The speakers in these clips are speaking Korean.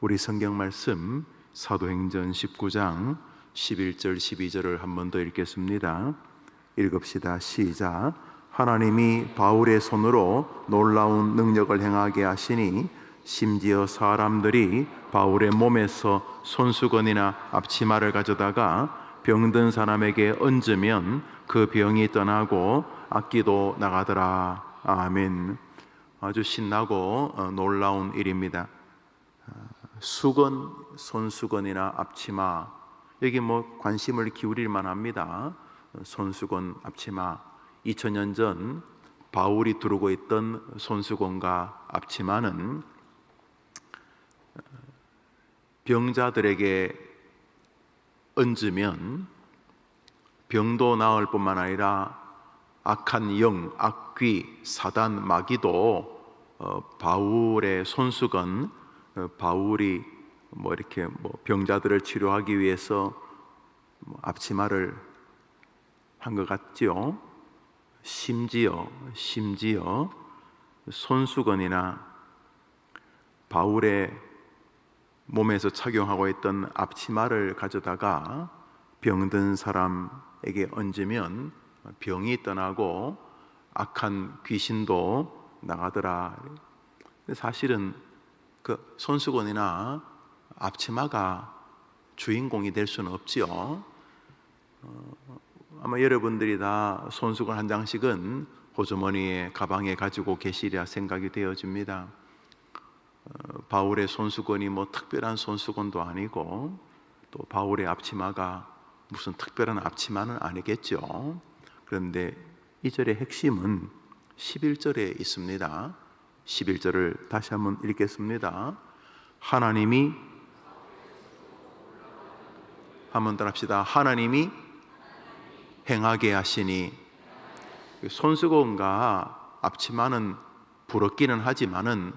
우리 성경 말씀 사도행전 19장 11절 12절을 한 번 더 읽겠습니다. 읽읍시다. 시작. 하나님이 바울의 손으로 놀라운 능력을 행하게 하시니 심지어 사람들이 바울의 몸에서 손수건이나 앞치마를 가져다가 병든 사람에게 얹으면 그 병이 떠나고 악기도 나가더라. 아멘. 아주 신나고 놀라운 일입니다. 수건, 손수건이나 앞치마, 여기 관심을 기울일 만합니다. 손수건, 앞치마. 2000년 전 바울이 두르고 있던 손수건과 앞치마는 병자들에게 얹으면 병도 나을 뿐만 아니라 악한 영, 악귀, 사단, 마귀도 바울의 손수건, 바울이 이렇게 병자들을 치료하기 위해서 앞치마를 한 것 같죠. 심지어 손수건이나 바울의 몸에서 착용하고 있던 앞치마를 가져다가 병든 사람에게 얹으면 병이 떠나고 악한 귀신도 나가더라. 사실은 그 손수건이나 앞치마가 주인공이 될 수는 없지요. 아마 여러분들이 다 손수건 한 장씩은 호주머니에 가방에 가지고 계시리라 생각이 되어집니다. 바울의 손수건이 특별한 손수건도 아니고 또 바울의 앞치마가 무슨 특별한 앞치마는 아니겠죠. 그런데 이 절의 핵심은 11절에 있습니다. 11절을 다시 한번 읽겠습니다. 하나님이, 한번 더 합시다. 하나님이 행하게 하시니. 손수건과 앞치마는 부럽기는 하지만은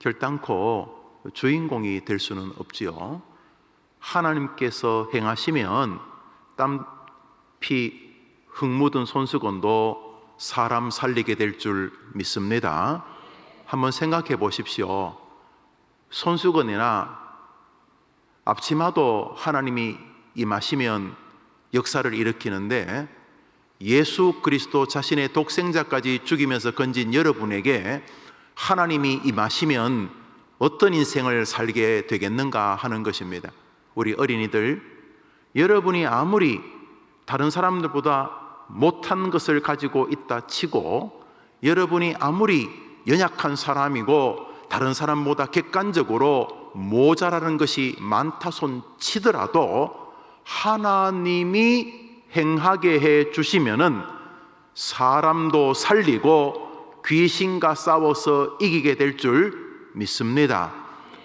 결단코 주인공이 될 수는 없지요. 하나님께서 행하시면 땀, 피, 흙 묻은 손수건도 사람 살리게 될 줄 믿습니다. 한번 생각해 보십시오. 손수건이나 앞치마도 하나님이 임하시면 역사를 일으키는데, 예수 그리스도 자신의 독생자까지 죽이면서 건진 여러분에게 하나님이 임하시면 어떤 인생을 살게 되겠는가 하는 것입니다. 우리 어린이들, 여러분이 아무리 다른 사람들보다 못한 것을 가지고 있다 치고, 여러분이 아무리 연약한 사람이고 다른 사람보다 객관적으로 모자라는 것이 많다 손 치더라도 하나님이 행하게 해 주시면은 사람도 살리고 귀신과 싸워서 이기게 될 줄 믿습니다.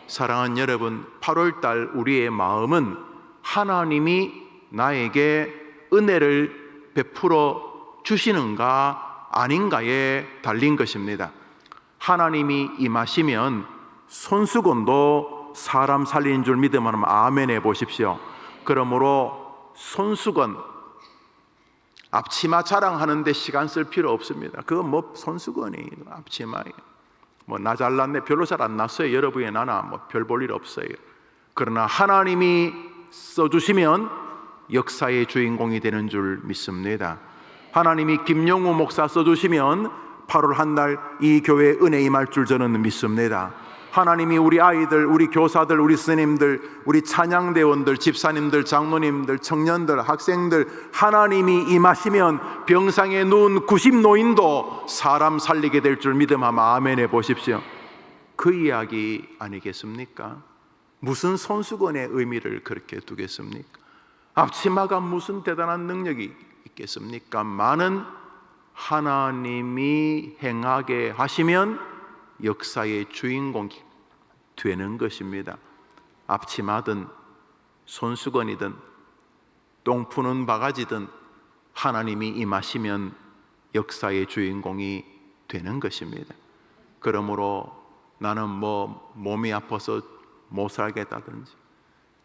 사랑하는 여러분, 8월달 우리의 마음은 하나님이 나에게 은혜를 베풀어 주시는가 아닌가에 달린 것입니다. 하나님이 임하시면 손수건도 사람 살리는 줄 믿으면 아멘 해 보십시오. 그러므로 손수건, 앞치마 자랑하는데 시간 쓸 필요 없습니다. 그건 손수건이 앞치마예요. 나 잘났네, 별로 잘 안 났어요. 여러분이 나나 별 볼 일 없어요. 그러나 하나님이 써주시면 역사의 주인공이 되는 줄 믿습니다. 하나님이 김영우 목사 써주시면 8월 한 달 이 교회에 은혜 임할 줄 저는 믿습니다. 하나님이 우리 아이들, 우리 교사들, 우리 스님들, 우리 찬양대원들, 집사님들, 장로님들, 청년들, 학생들, 하나님이 임하시면 병상에 누운 90노인도 사람 살리게 될 줄 믿음하면 아멘 해 보십시오. 그 이야기 아니겠습니까? 무슨 손수건의 의미를 그렇게 두겠습니까? 앞치마가 무슨 대단한 능력이 있겠습니까? 많은 하나님이 행하게 하시면 역사의 주인공이 되는 것입니다. 앞치마든 손수건이든 똥 푸는 바가지든 하나님이 임하시면 역사의 주인공이 되는 것입니다. 그러므로 나는 몸이 아파서 못 살겠다든지,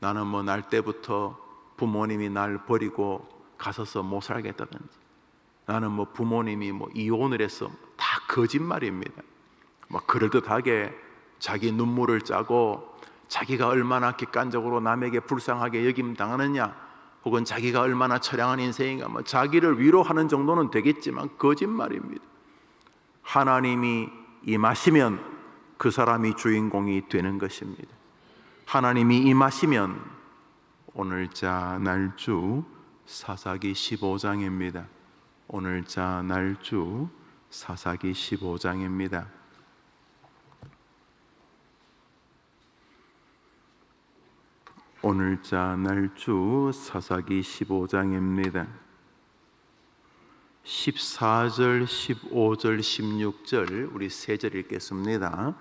나는 날 때부터 부모님이 날 버리고 가서서 못 살겠다든지, 나는 부모님이 이혼을 해서, 다 거짓말입니다. 그럴듯하게 자기 눈물을 짜고 자기가 얼마나 객관적으로 남에게 불쌍하게 여김 당하느냐, 혹은 자기가 얼마나 처량한 인생인가, 뭐 자기를 위로하는 정도는 되겠지만 거짓말입니다. 하나님이 임하시면 그 사람이 주인공이 되는 것입니다. 하나님이 임하시면 오늘자 날주 사사기 15장입니다. 오늘자 날주 사사기 15장입니다. 오늘자 날주 사사기 15장입니다. 14절, 15절, 16절 우리 세 절 읽겠습니다.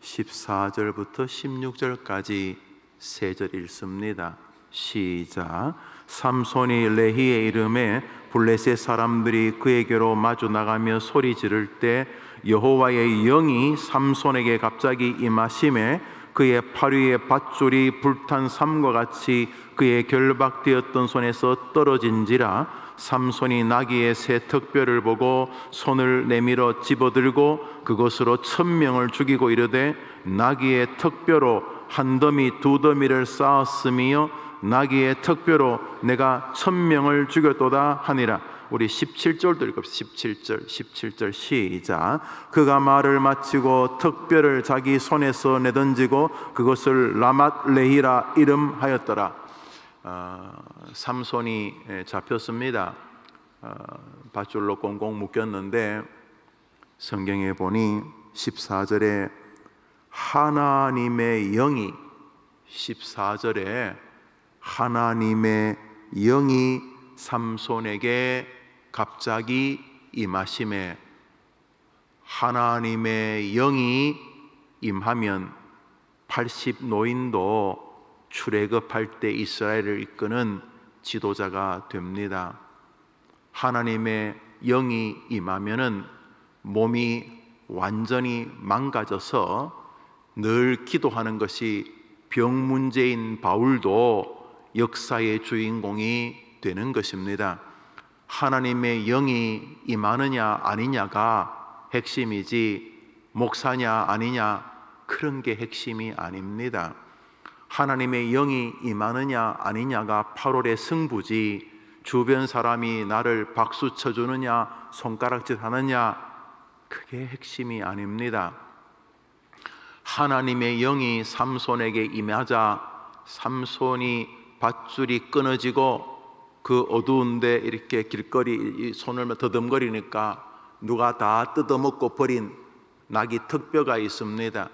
14절부터 16절까지 세 절 읽습니다. 시작. 삼손이 레히의 이름에 블레셋 사람들이 그에게로 마주 나가며 소리 지를 때 여호와의 영이 삼손에게 갑자기 임하심에 그의 팔 위에 밧줄이 불탄 삼과 같이 그의 결박되었던 손에서 떨어진지라. 삼손이 나귀의 새 턱뼈를 보고 손을 내밀어 집어들고 그것으로 1000명을 죽이고 이르되 나귀의 턱뼈로 한 더미 두 더미를 쌓았으며 나귀의 턱뼈로 내가 1000명을 죽였도다 하니라. 우리 17절도 읽읍시다. 17절 시작. 그가 말을 마치고 턱뼈를 자기 손에서 내던지고 그것을 라맛 레히라 이름하였더라. 삼손이 잡혔습니다. 밧줄로 꽁꽁 묶였는데 성경에 보니 14절에 하나님의 영이 14절에 하나님의 영이 삼손에게 갑자기 임하심에, 하나님의 영이 임하면 80 노인도 출애굽할 때 이스라엘을 이끄는 지도자가 됩니다. 하나님의 영이 임하면은 몸이 완전히 망가져서 늘 기도하는 것이 병 문제인 바울도 역사의 주인공이 되는 것입니다. 하나님의 영이 임하느냐 아니냐가 핵심이지 목사냐 아니냐 그런 게 핵심이 아닙니다. 하나님의 영이 임하느냐 아니냐가 8월의 승부지 주변 사람이 나를 박수 쳐주느냐 손가락질 하느냐 그게 핵심이 아닙니다. 하나님의 영이 삼손에게 임하자 삼손이 밧줄이 끊어지고 그 어두운데 이렇게 길거리 손을 더듬거리니까 누가 다 뜯어먹고 버린 나귀 턱뼈가 있습니다.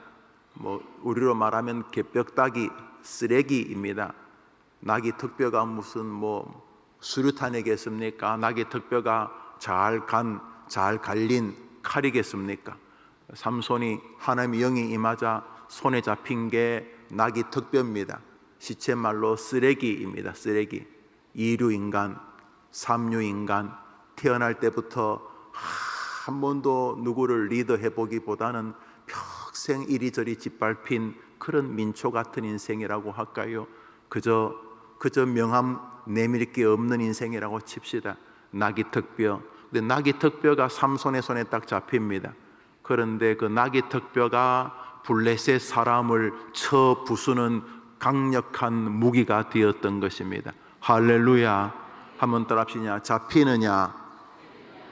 뭐 우리로 말하면 개뼈다귀 쓰레기입니다. 나귀 턱뼈가 무슨 뭐 수류탄이겠습니까? 나귀 턱뼈가 잘 갈린 칼이겠습니까? 삼손이 하나님의 영이 임하자 손에 잡힌 게 나귀 턱뼈입니다. 시체말로 쓰레기입니다. 쓰레기. 2류인간, 3류인간, 태어날 때부터 한 번도 누구를 리더해 보기보다는 평생 이리저리 짓밟힌 그런 민초 같은 인생이라고 할까요? 그저 명함 내밀 게 없는 인생이라고 칩시다. 나귀 턱뼈. 근데 나귀 턱뼈가 삼손의 손에 딱 잡힙니다. 그런데 그 나귀 턱뼈가 블레셋 사람을 쳐 부수는 강력한 무기가 되었던 것입니다. 할렐루야. 한번 따라합시다. 잡히느냐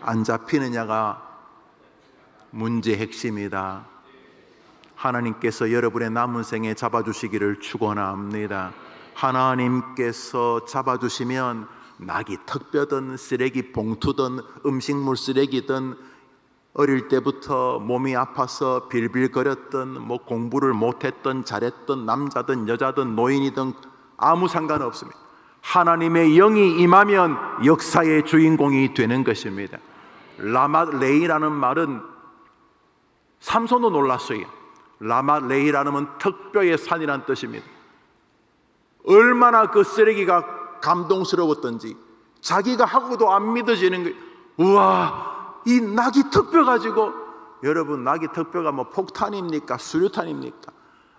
안 잡히느냐가 문제 핵심이다. 하나님께서 여러분의 남은 생에 잡아주시기를 축원합니다. 하나님께서 잡아주시면 나귀 턱뼈든 쓰레기 봉투든 음식물 쓰레기든 어릴 때부터 몸이 아파서 빌빌거렸던 뭐 공부를 못했던 잘했던 남자든 여자든 노인이든 아무 상관없습니다. 하나님의 영이 임하면 역사의 주인공이 되는 것입니다. 라맛레이라는 말은 삼손도 놀랐어요. 라맛레이라는 말은 턱뼈의 산이라는 뜻입니다. 얼마나 그 쓰레기가 감동스러웠던지 자기가 하고도 안 믿어지는 거예요. 우와, 이 나귀 턱뼈 가지고, 여러분 나귀 턱뼈가 뭐 폭탄입니까 수류탄입니까?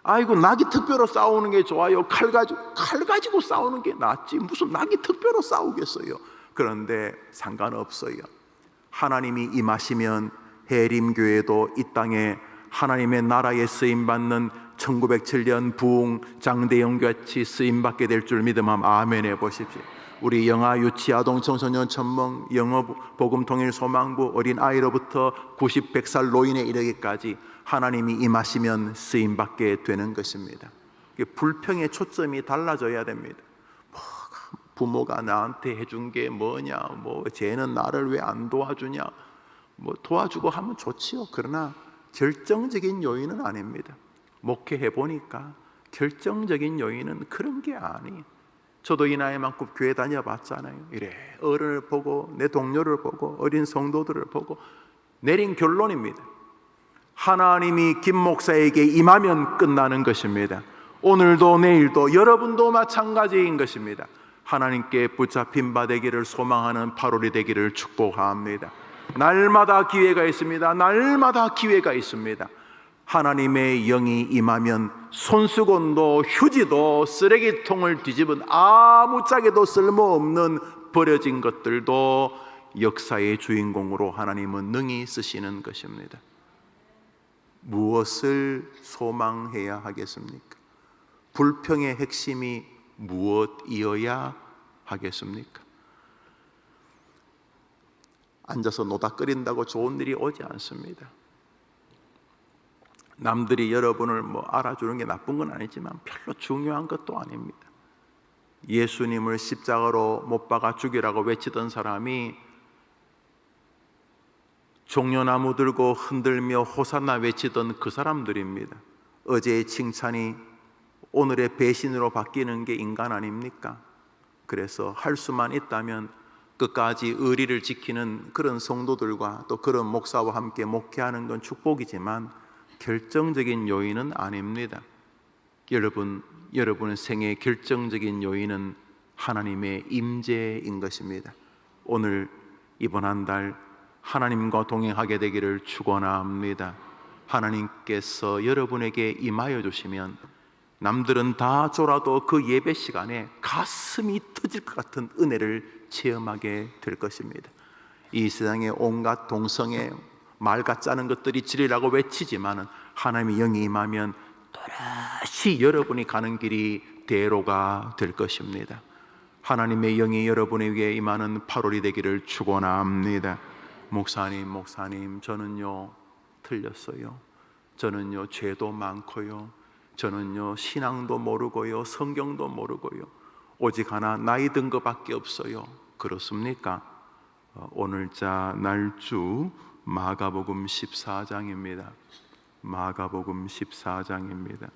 아이고 나귀 턱뼈로 싸우는 게 좋아요? 칼 가지고 싸우는 게 낫지 무슨 나귀 턱뼈로 싸우겠어요? 그런데 상관없어요. 하나님이 임하시면 해림교회도 이 땅에 하나님의 나라에 쓰임받는 1907년 부흥 장대영같이 쓰임받게 될 줄 믿음함. 아멘 해보십시오. 우리 영아, 유치, 아동, 청소년, 천몽, 영어, 복음, 통일, 소망부, 어린 아이로부터 90, 100살 노인에 이르기까지 하나님이 임하시면 쓰임받게 되는 것입니다. 불평의 초점이 달라져야 됩니다. 부모가 나한테 해준 게 뭐냐, 쟤는 나를 왜 안 도와주냐, 도와주고 하면 좋지요. 그러나 결정적인 요인은 아닙니다. 목회해 보니까 결정적인 요인은 그런 게 아니에요. 저도 이 나이만큼 교회 다녀봤잖아요. 이래 어른을 보고 내 동료를 보고 어린 성도들을 보고 내린 결론입니다. 하나님이 김 목사에게 임하면 끝나는 것입니다. 오늘도 내일도 여러분도 마찬가지인 것입니다. 하나님께 붙잡힌 바 되기를 소망하는 8월이 되기를 축복합니다. 날마다 기회가 있습니다. 날마다 기회가 있습니다. 하나님의 영이 임하면 손수건도 휴지도 쓰레기통을 뒤집은 아무짝에도 쓸모없는 버려진 것들도 역사의 주인공으로 하나님은 능히 쓰시는 것입니다. 무엇을 소망해야 하겠습니까? 불평의 핵심이 무엇이어야 하겠습니까? 앉아서 노닥거린다고 좋은 일이 오지 않습니다. 남들이 여러분을 알아주는 게 나쁜 건 아니지만 별로 중요한 것도 아닙니다. 예수님을 십자가로 못 박아 죽이라고 외치던 사람이 종려나무 들고 흔들며 호산나 외치던 그 사람들입니다. 어제의 칭찬이 오늘의 배신으로 바뀌는 게 인간 아닙니까? 그래서 할 수만 있다면 끝까지 의리를 지키는 그런 성도들과 또 그런 목사와 함께 목회하는 건 축복이지만 결정적인 요인은 아닙니다. 여러분의 생애의 결정적인 요인은 하나님의 임재인 것입니다. 오늘 이번 한 달 하나님과 동행하게 되기를 축원합니다. 하나님께서 여러분에게 임하여 주시면 남들은 다 졸아도 그 예배 시간에 가슴이 터질 것 같은 은혜를 체험하게 될 것입니다. 이 세상에 온갖 동성애 말 같지 않은 것들이 진리라고 외치지만 하나님의 영이 임하면 또다시 여러분이 가는 길이 대로가 될 것입니다. 하나님의 영이 여러분에게 임하는 8월이 되기를 축원합니다. 목사님 저는요 틀렸어요. 저는요 죄도 많고요. 저는요 신앙도 모르고요 성경도 모르고요 오직 하나 나이 든 것밖에 없어요. 그렇습니까? 오늘자 날주 마가복음 14장입니다. 마가복음 14장입니다.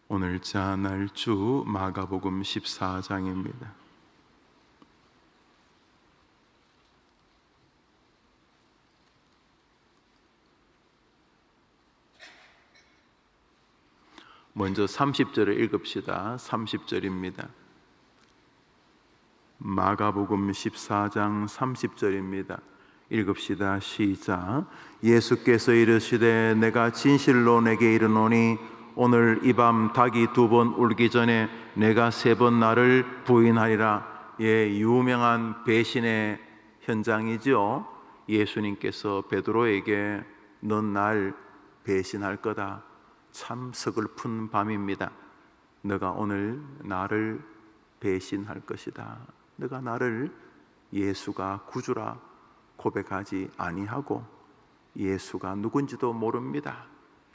오늘자 날주 마가복음 14장입니다. 먼저 30절을 읽읍시다. 30절입니다. 마가복음 14장 30절입니다. 읽읍시다. 시작. 예수께서 이르시되 내가 진실로 내게 이르노니 오늘 이 밤 닭이 2번 울기 전에 내가 3번 나를 부인하리라. 유명한 배신의 현장이죠. 예수님께서 베드로에게 넌 날 배신할 거다. 참 서글픈 밤입니다. 너가 오늘 나를 배신할 것이다. 너가 나를 예수가 구주라 고백하지 아니하고 예수가 누군지도 모릅니다.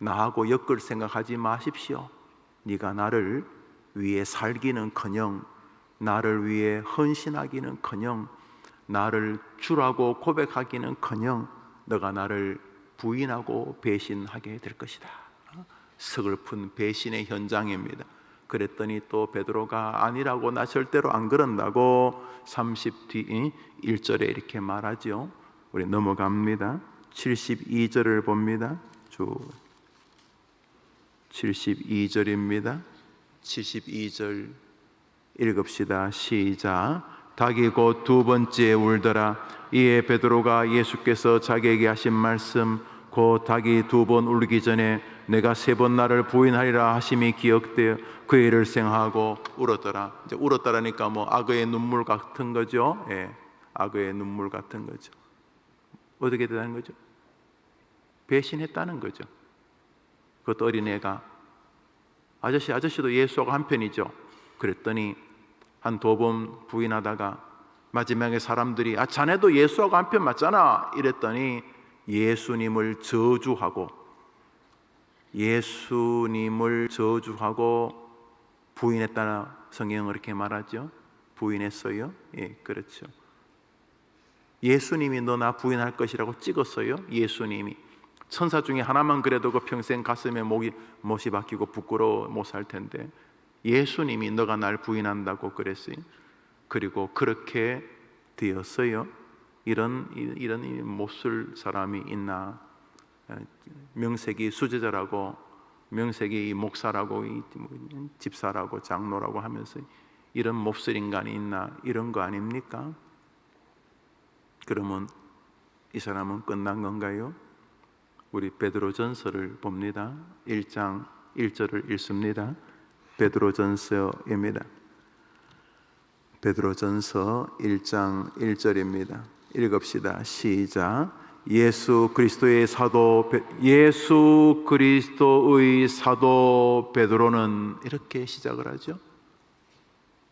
나하고 엮을 생각하지 마십시오. 네가 나를 위해 살기는커녕 나를 위해 헌신하기는커녕 나를 주라고 고백하기는커녕 너가 나를 부인하고 배신하게 될 것이다. 서글픈 배신의 현장입니다. 그랬더니 또 베드로가 아니라고 나 절대로 안 그런다고 31절에 이렇게 말하죠. 우리 넘어갑니다. 72절을 봅니다. 72절입니다. 72절 읽읍시다. 시작. 닭이 곧 2번째 울더라. 이에 베드로가 예수께서 자기에게 하신 말씀 곧 닭이 2번 울기 전에 내가 3번 나를 부인하리라 하심이 기억되어 그 일을 생각하고 울었더라. 이제 울었다라니까 악어의 눈물 같은 거죠. 악어의 눈물 같은 거죠. 어떻게 되는 거죠? 배신했다는 거죠. 그것도 어린애가 아저씨도 예수하고 한편이죠. 그랬더니 한 두 번 부인하다가 마지막에 사람들이 자네도 예수하고 한편 맞잖아 이랬더니 예수님을 저주하고 부인했다는 성경은 그렇게 말하죠. 부인했어요. 예, 그렇죠. 예수님이 너 나 부인할 것이라고 찍었어요. 예수님이 천사 중에 하나만 그래도 그 평생 가슴에 못이 박히고 부끄러워 못 살 텐데 예수님이 너가 날 부인한다고 그랬어요. 그리고 그렇게 되었어요. 이런 못쓸 사람이 있나? 명색이 수제자라고, 명색이 목사라고, 집사라고, 장로라고 하면서 이런 몹쓸 인간이 있나? 이런 거 아닙니까? 그러면 이 사람은 끝난 건가요? 우리 베드로전서를 봅니다. 1장 1절을 읽습니다. 베드로전서입니다. 베드로전서 1장 1절입니다. 읽읍시다. 시작. 예수 그리스도의 사도 베드로는 이렇게 시작을 하죠.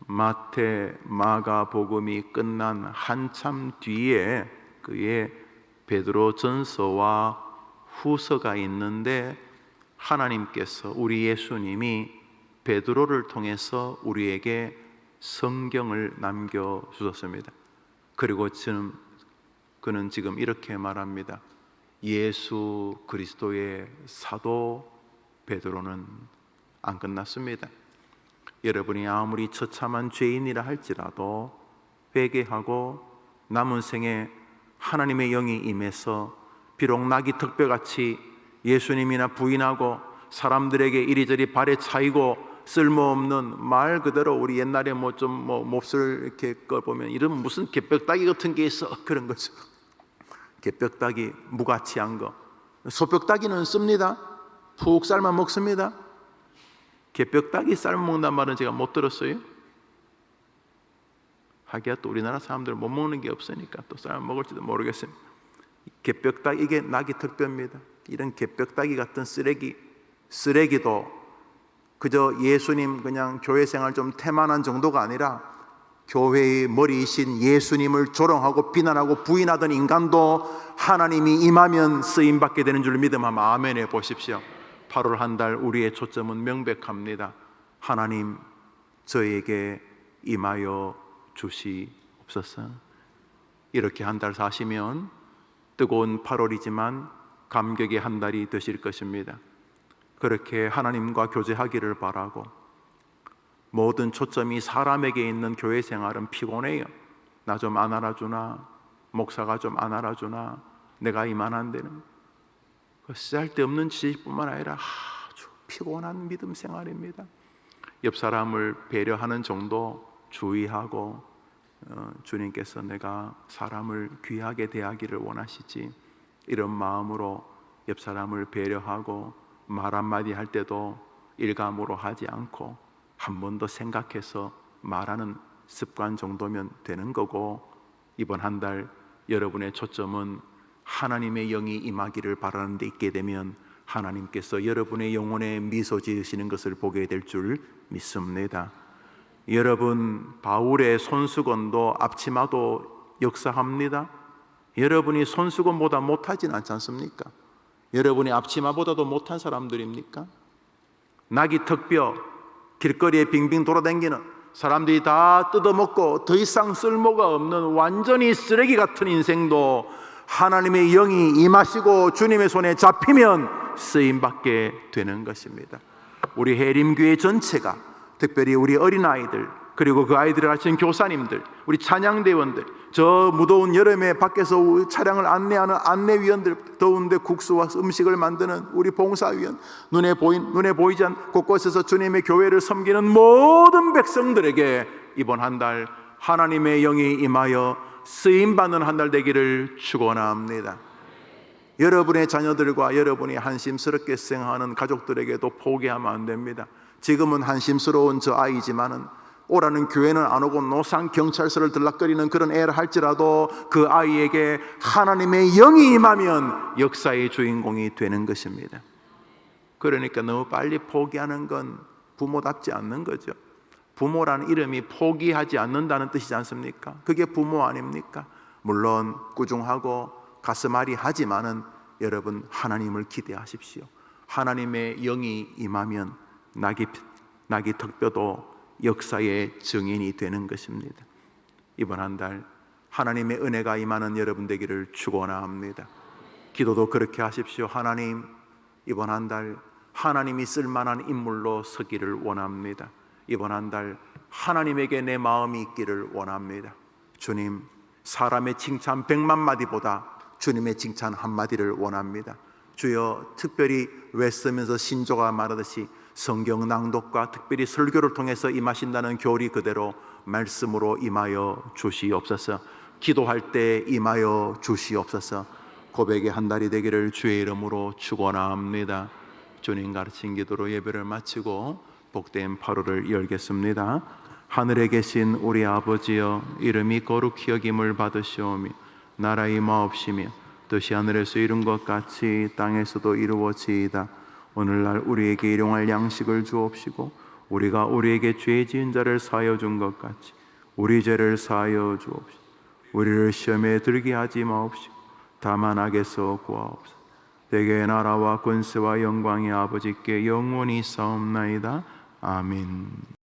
마태, 마가 복음이 끝난 한참 뒤에 그의 베드로전서와 후서가 있는데 하나님께서 우리 예수님이 베드로를 통해서 우리에게 성경을 남겨주셨습니다. 그리고 그는 지금 이렇게 말합니다. 예수 그리스도의 사도 베드로는 안 끝났습니다. 여러분이 아무리 처참한 죄인이라 할지라도 회개하고 남은 생에 하나님의 영이 임해서 비록 낙이 턱뼈같이 예수님이나 부인하고 사람들에게 이리저리 발에 차이고 쓸모없는 말 그대로 우리 옛날에 몹쓸 이렇게 걸 보면 이런 무슨 개벽다기 같은 게 있어 그런 거죠. 개벽다기 무가치한 거. 소벽다기는 씁니다. 푹 삶아 먹습니다. 개벽다기 삶아 먹는단 말은 제가 못 들었어요. 하기야 또 우리나라 사람들 못 먹는 게 없으니까 또 삶아 먹을지도 모르겠습니다. 개벽다기, 이게 낙이 턱뼈입니다. 이런 개벽다기 같은 쓰레기도 그저 예수님 그냥 교회 생활 좀 태만한 정도가 아니라 교회의 머리이신 예수님을 조롱하고 비난하고 부인하던 인간도 하나님이 임하면 쓰임받게 되는 줄 믿음하면 아멘해 보십시오. 8월 한 달 우리의 초점은 명백합니다. 하나님 저에게 임하여 주시옵소서. 이렇게 한 달 사시면 뜨거운 8월이지만 감격의 한 달이 되실 것입니다. 그렇게 하나님과 교제하기를 바라고, 모든 초점이 사람에게 있는 교회 생활은 피곤해요. 나 좀 안 알아주나, 목사가 좀 안 알아주나, 내가 이만한 데는 쓸데없는 지식뿐만 아니라 아주 피곤한 믿음 생활입니다. 옆 사람을 배려하는 정도 주의하고, 주님께서 내가 사람을 귀하게 대하기를 원하시지, 이런 마음으로 옆 사람을 배려하고 말 한마디 할 때도 일감으로 하지 않고 한 번 더 생각해서 말하는 습관 정도면 되는 거고, 이번 한 달 여러분의 초점은 하나님의 영이 임하기를 바라는 데 있게 되면 하나님께서 여러분의 영혼에 미소 지으시는 것을 보게 될 줄 믿습니다. 여러분, 바울의 손수건도 앞치마도 역사합니다. 여러분이 손수건보다 못하진 않지 않습니까? 여러분이 앞치마보다도 못한 사람들입니까? 낙이 턱뼈, 길거리에 빙빙 돌아다니는 사람들이 다 뜯어먹고 더 이상 쓸모가 없는 완전히 쓰레기 같은 인생도 하나님의 영이 임하시고 주님의 손에 잡히면 쓰임받게 되는 것입니다. 우리 해림교회 전체가, 특별히 우리 어린아이들, 그리고 그 아이들을 가르치는 교사님들, 우리 찬양대원들, 저 무더운 여름에 밖에서 차량을 안내하는 안내위원들, 더운데 국수와 음식을 만드는 우리 봉사위원, 눈에 보이지 않는 곳곳에서 주님의 교회를 섬기는 모든 백성들에게 이번 한 달 하나님의 영이 임하여 쓰임받는 한 달 되기를 축원합니다. 여러분의 자녀들과 여러분이 한심스럽게 생각하는 가족들에게도 포기하면 안 됩니다. 지금은 한심스러운 저 아이지만은 오라는 교회는 안 오고 노상 경찰서를 들락거리는 그런 애를 할지라도 그 아이에게 하나님의 영이 임하면 역사의 주인공이 되는 것입니다. 그러니까 너무 빨리 포기하는 건 부모답지 않는 거죠. 부모라는 이름이 포기하지 않는다는 뜻이지 않습니까? 그게 부모 아닙니까? 물론 꾸중하고 가슴앓이 하지만은 여러분, 하나님을 기대하십시오. 하나님의 영이 임하면 나귀 턱뼈도 역사의 증인이 되는 것입니다. 이번 한 달 하나님의 은혜가 임하는 여러분 되기를 축원합니다. 기도도 그렇게 하십시오. 하나님, 이번 한 달 하나님이 쓸만한 인물로 서기를 원합니다. 이번 한 달 하나님에게 내 마음이 있기를 원합니다. 주님, 사람의 칭찬 100만 마디보다 주님의 칭찬 한마디를 원합니다. 주여, 특별히 외쓰면서 신조가 말하듯이 성경 낭독과 특별히 설교를 통해서 임하신다는 교리 그대로 말씀으로 임하여 주시옵소서. 기도할 때 임하여 주시옵소서. 고백의 한 달이 되기를 주의 이름으로 축원합니다. 주님 가르친 기도로 예배를 마치고 복된 8월을 열겠습니다. 하늘에 계신 우리 아버지여, 이름이 거룩히 여김을 받으시오며 나라의 임하옵시며 뜻이 하늘에서 이룬 것 같이 땅에서도 이루어지이다. 오늘날 우리에게 일용할 양식을 주옵시고 우리가 우리에게 죄 지은 자를 사하여 준 것 같이 우리 죄를 사하여 주옵시고 우리를 시험에 들게 하지 마옵시고 다만 악에서 구하옵소서. 대개의 나라와 권세와 영광이 아버지께 영원히 있사옵나이다. 아멘.